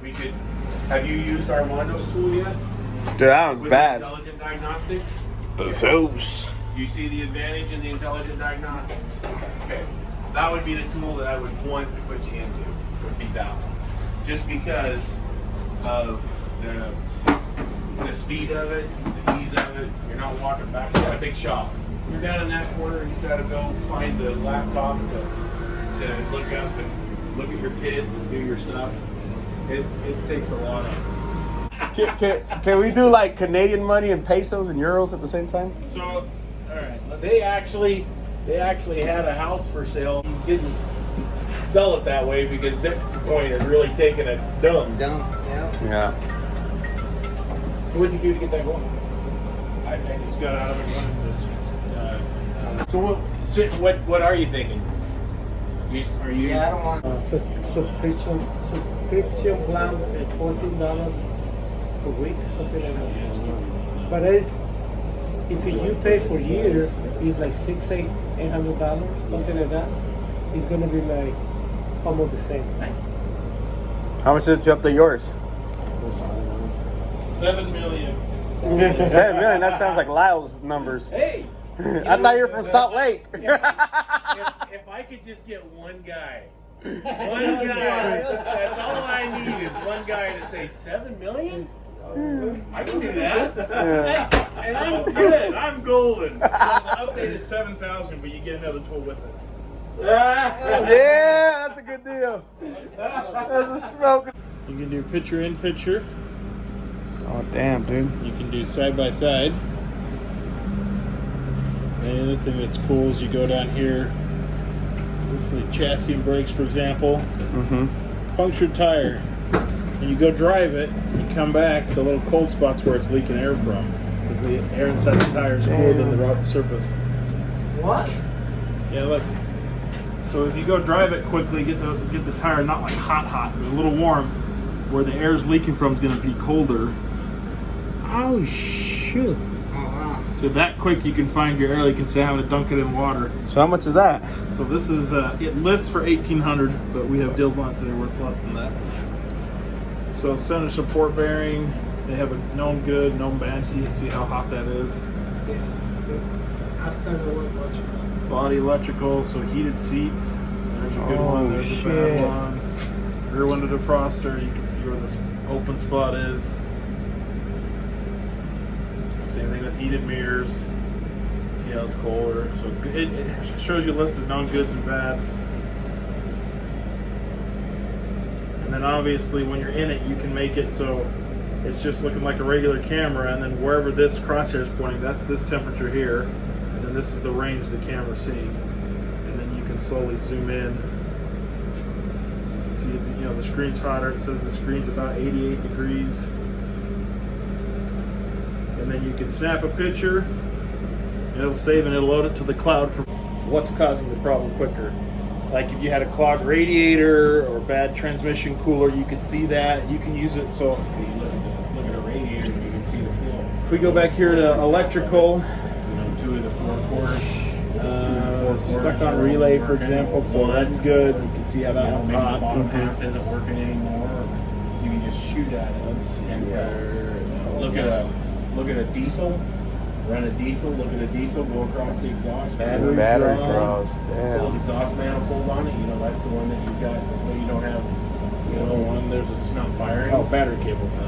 we could. Have you used Armando's tool yet? Dude, that one's With bad. Intelligent Diagnostics. The Zeus. You see the advantage in the Intelligent Diagnostics? Okay. That would be the tool that I would want to put you into. Would be that one. Just because of the speed of it, the ease of it. You're not walking back. You got a big shop. You're down in that corner. You got to go find the laptop to look up and look at your kids and do your stuff. It takes a lot of. Can we do like Canadian money and pesos and euros at the same time? So, all right. They actually had a house for sale. You didn't sell it that way because Bitcoin is really taking a dump. Yeah. So what did you do to get that going? I just got out of it running this. So what are you thinking? Are you? Yeah, I don't want subscription plan at $14 per week, something like that. But if you pay for years, it's like $800, something like that. It's gonna be like almost the same. How much is it to update yours? 7 million. 7 million? That sounds like Lyle's numbers. Hey! I thought you were from Salt Lake. If I could just get one guy, that's all I need is one guy to say 7 million? I can do that. Yeah. And I'm good. I'm golden. So the update is 7,000, but you get another tool with it. Yeah, that's a good deal. That's a smoke. You can do picture in picture. Oh, damn, dude. You can do side by side. And the other thing that's cool is you go down here. This is the chassis and brakes, for example. Punctured tire. And you go drive it, you come back, the little cold spots where it's leaking air from. Because the air inside the tire is cooler than the road surface. What? Yeah, look. So if you go drive it quickly, get the tire not like hot, but a little warm, where the air is leaking from is going to be colder. Oh, shoot. So that quick you can find your air leak instead of having to dunk it in water. So how much is that? So this is, it lists for $1,800, but we have deals on it today where it's less than that. So center support bearing, they have a known good, known bad, so you can see how hot that is. Body electrical, so heated seats. There's a good one, there's a bad one. Rear window defroster, you can see where this open spot is. Same thing with heated mirrors. See how it's colder. So it shows you a list of known goods and bads. And then obviously when you're in it, you can make it so it's just looking like a regular camera, and then wherever this crosshair is pointing, that's this temperature here, and then this is the range the camera's seeing. And then you can slowly zoom in. See, the screen's hotter. It says the screen's about 88 degrees. And then you can snap a picture, and it'll save and it'll load it to the cloud for what's causing the problem quicker. Like if you had a clogged radiator or bad transmission cooler, you can see that. You can use it. So Look at a radiator, you can see the flow. if we go back here to electrical, 2 of the 4 quarters. stuck on relay, for example, so that's good. You can see how that one's Maybe the hot. bottom half isn't working anymore. You can just shoot at it. Let's see. Look at a diesel. Run a diesel. Look at a diesel. Go across the exhaust. Battery draws. Little Damn. exhaust manifold on it. That's the one that you've got. You don't have. One, there's a It's not firing. Oh, battery cables.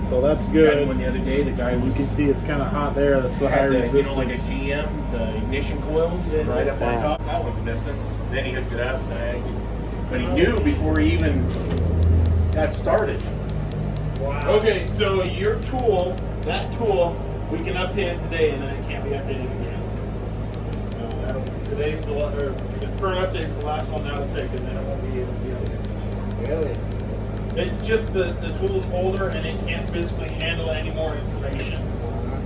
So that's Got good. one the other day. The guy You was. can see it's kind of hot there. That's the high had resistance. like a GM, the ignition coils right up on top. That one's missing. Then he hooked it up, but he knew before he even got started. Wow. Okay, so your tool, that tool, we can update it today, and then it can't be updated again. So today's the current update's the last one that'll take, and then it won't be able to be updated. Really? It's just the tool's older, and it can't physically handle any more information.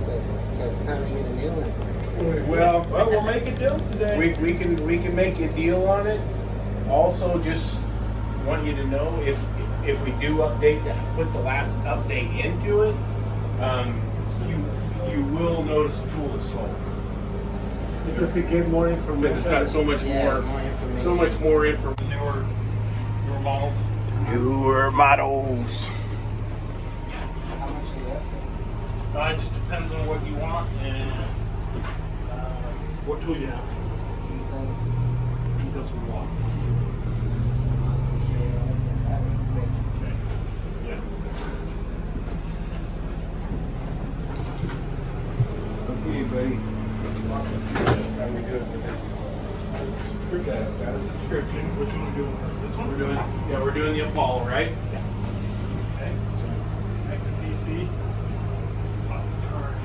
So it's time to get a new one. Well, Well, we're making deals today. we can make a deal on it. Also, just want you to know if we do update that, put the last update into it, you will notice the tool is sold Because you get more information. because it's got so much more information. so much more information. Newer models. Newer models. It just depends on what you want and what tool you have. Details we want. Okay. Yeah. Okay, buddy. How we doing with this? Got a subscription. Which one are we doing first? This one? We're doing the Apollo, right? Okay. So connect the PC. Pop the card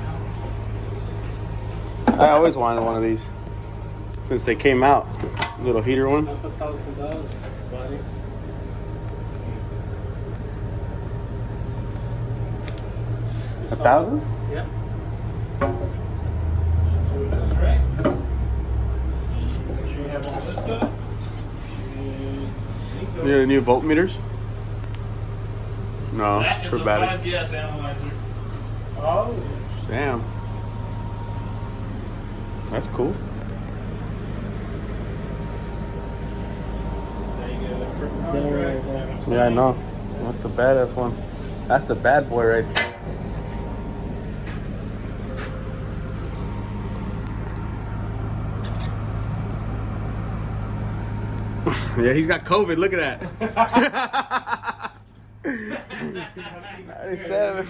out. I always wanted one of these since they came out. Little heater one. That's $1,000, buddy. $1,000? Yeah. That's what it is, right? Make sure you have all this stuff. The new voltmeters? No, That is for a battery. 5 gas analyzer. Oh. Damn. That's cool. There you go. That print Yeah, contract. right. Yeah, I know. That's the badass one. That's the bad boy right there. Yeah, he's got COVID. Look at that. 97.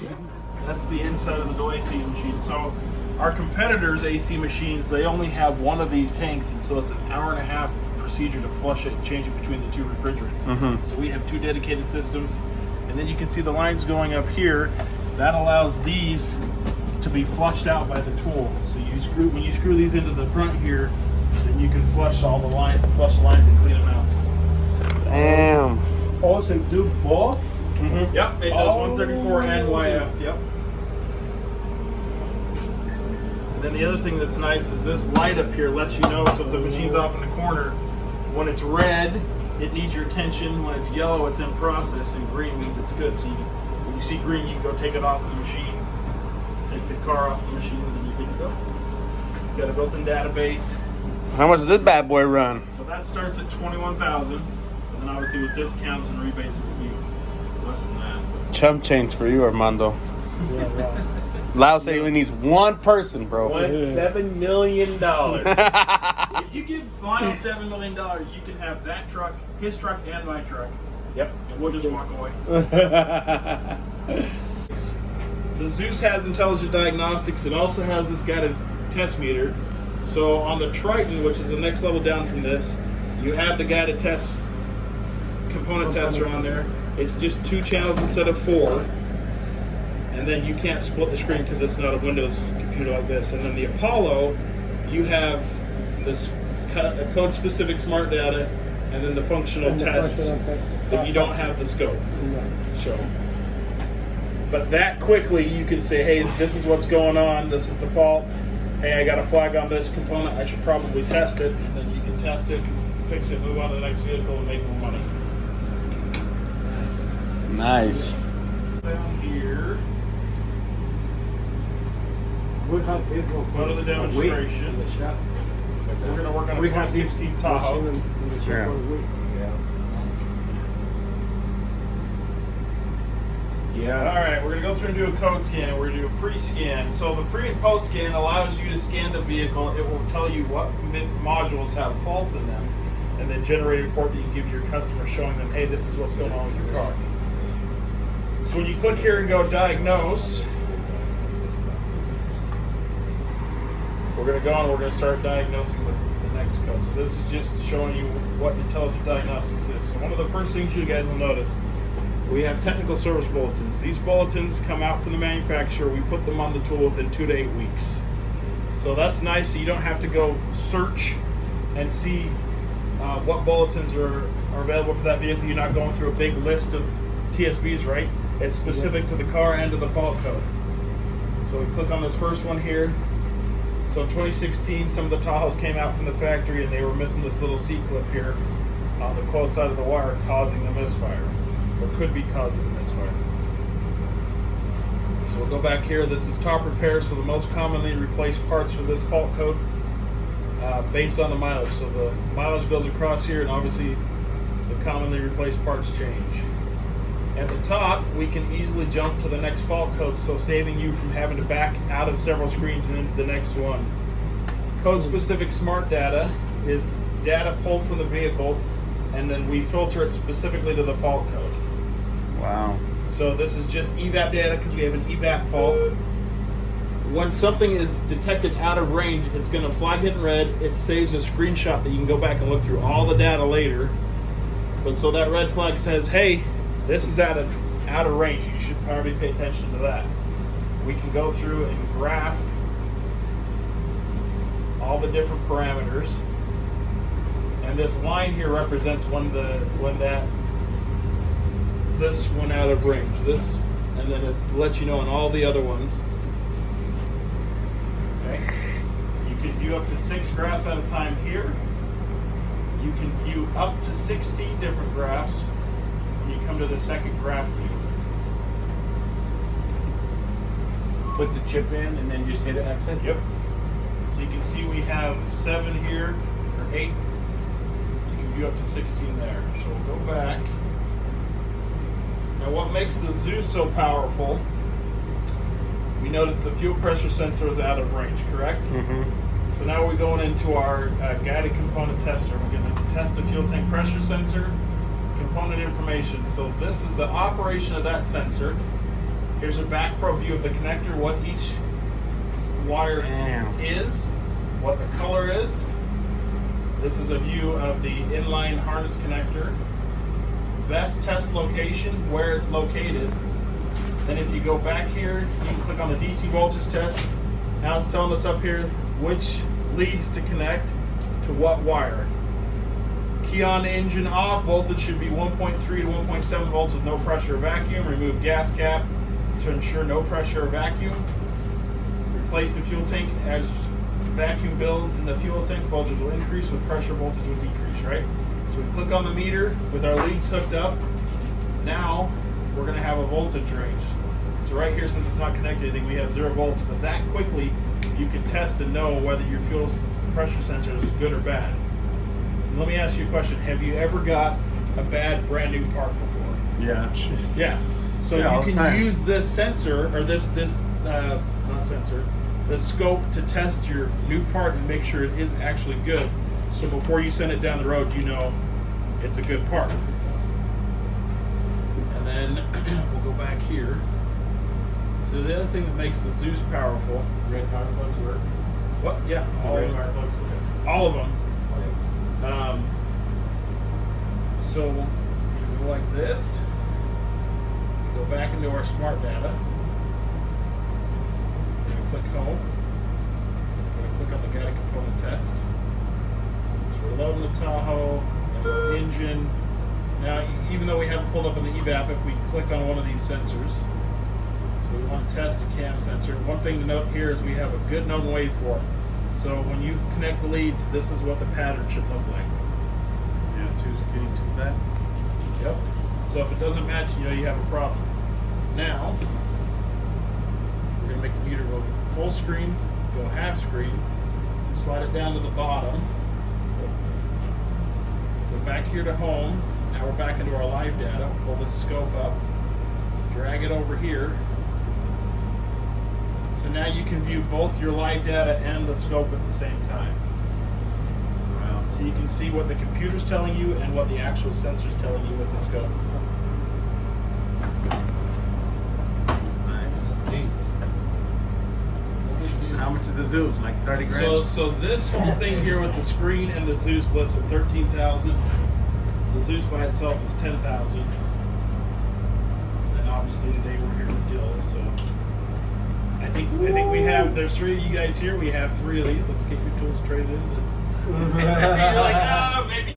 That's the inside of the dual AC machine. So our competitors' AC machines, they only have one of these tanks, and so it's an hour and a half procedure to flush it and change it between the two refrigerants. So we have two dedicated systems, and then you can see the lines going up here. That allows these to be flushed out by the tool. So when you screw these into the front here, then you can flush the lines and clean them out. Damn. Also do both? Yep, it does 134 and YF. Yep. And then the other thing that's nice is this light up here lets you know, so if the machine's off in the corner, when it's red, it needs your attention. When it's yellow, it's in process, and green means it's good. So when you see green, you can go take it off the machine, take the car off the machine, and then you're good to go. It's got a built-in database. How much does this bad boy run? So that starts at 21,000, and then obviously with discounts and rebates, it would be less than that. Chump change for you, Armando. Yeah, right. Lau said he only needs one person, bro. $7 million. If you give final $7 million, you can have that truck, his truck, and my truck, Yep. and we'll just walk away. The Zeus has intelligent diagnostics. It also has this guided test meter. So on the Triton, which is the next level down from this, you have the guided test component tester on there. It's just 2 channels instead of 4. And then you can't split the screen because it's not a Windows computer like this. And then the Apollo, you have this code-specific smart data, and then the functional And the tests functional test. that you don't have the scope. Yeah. So, but that quickly you can say, hey, this is what's going on. This is the fault. Hey, I got a flag on this component. I should probably test it. And then you can test it, fix it, move on to the next vehicle, and make more money. Nice. Down here, We have this one. go to the demonstration. In the shop. We're going to work on a We have this 2016 Tahoe. machine in the shop Yeah. for a week. Yeah. All right, we're going to go through and do a code scan. We're going to do a pre-scan. So the pre and post scan allows you to scan the vehicle. It will tell you what modules have faults in them, and then generate a report that you can give your customer showing them, hey, this is what's going on with your car. So when you click here and go diagnose, we're going to go and we're going to start diagnosing the next code. So this is just showing you what intelligent diagnostics is. So one of the first things you guys will notice, we have technical service bulletins. These bulletins come out from the manufacturer. We put them on the tool within 2 to 8 weeks. So that's nice. So you don't have to go search and see what bulletins are available for that vehicle. You're not going through a big list of TSBs, right? It's specific to the car and to the fault code. So we click on this first one here. So in 2016, some of the Tahoes came out from the factory and they were missing this little C-clip here on the close side of the wire, causing the misfire, or could be causing the misfire. So we'll go back here. This is top repair, so the most commonly replaced parts for this fault code based on the mileage. So the mileage goes across here, and obviously the commonly replaced parts change. At the top, we can easily jump to the next fault code, so saving you from having to back out of several screens and into the next one. Code-specific smart data is data pulled from the vehicle, and then we filter it specifically to the fault code. Wow. So this is just evap data because we have an evap fault. When something is detected out of range, it's going to flag it in red. It saves a screenshot that you can go back and look through all the data later. But so that red flag says, hey, this is out of range. You should probably pay attention to that. We can go through and graph all the different parameters. And this line here represents when this went out of range. This, and then it lets you know on all the other ones. Okay. You can view up to 6 graphs at a time here. You can view up to 16 different graphs when you come to the second graph view. Put the chip in and then just hit exit. Yep. So you can see we have 7 here, or 8. You can view up to 16 there. So we'll go back. Now what makes the Zeus so powerful, we noticed the fuel pressure sensor is out of range, correct? Mm-hmm. So now we're going into our guided component tester. We're going to test the fuel tank pressure sensor, component information. So this is the operation of that sensor. Here's a back pro view of the connector, what each wire is, what the color is. This is a view of the inline harness connector. Best test location, where it's located. Then if you go back here, you can click on the DC voltage test. Now it's telling us up here which leads to connect to what wire. Key on engine off, voltage should be 1.3 to 1.7 volts with no pressure or vacuum. Remove gas cap to ensure no pressure or vacuum. Replace the fuel tank as vacuum builds in the fuel tank, voltage will increase with pressure, voltage will decrease, right? So we click on the meter with our leads hooked up. Now we're going to have a voltage range. So right here, since it's not connected to anything, we have 0 volts, but that quickly you can test and know whether your fuel pressure sensor is good or bad. And let me ask you a question. Have you ever got a bad brand new part before? Yeah. Yeah. So Yeah, all you the can time. use this sensor, or this not sensor, the scope to test your new part and make sure it is actually good. So before you send it down the road, you know it's a good part. And then we'll go back here. So the other thing that makes the Zeus powerful, Red power plugs work. what? Yeah, all of them. All of them. So you go like this. Go back into our smart data. We're going to click home. We're going to click on the guided component test. So we're loading the Tahoe, and the engine. Now, even though we haven't pulled up on the evap, if we click on one of these sensors, so we want to test a cam sensor. One thing to note here is we have a good known waveform. So when you connect the leads, this is what the pattern should look like. Yeah, two's getting too fat. Yep. So if it doesn't match, you know you have a problem. Now, we're going to make the meter go full screen, go half screen, slide it down to the bottom, go back here to home. Now we're back into our live data. Pull this scope up, drag it over here. So now you can view both your live data and the scope at the same time. Wow. So you can see what the computer's telling you and what the actual sensor's telling you with the scope. Nice. How much is the Zeus? Like 30 grand? So this whole thing here with the screen and the Zeus lists at 13,000. The Zeus by itself is 10,000. And obviously today we're here with Dill, so I think we have. There's 3 of you guys here. We have 3 of these. Let's get your tools traded in. You're like, maybe.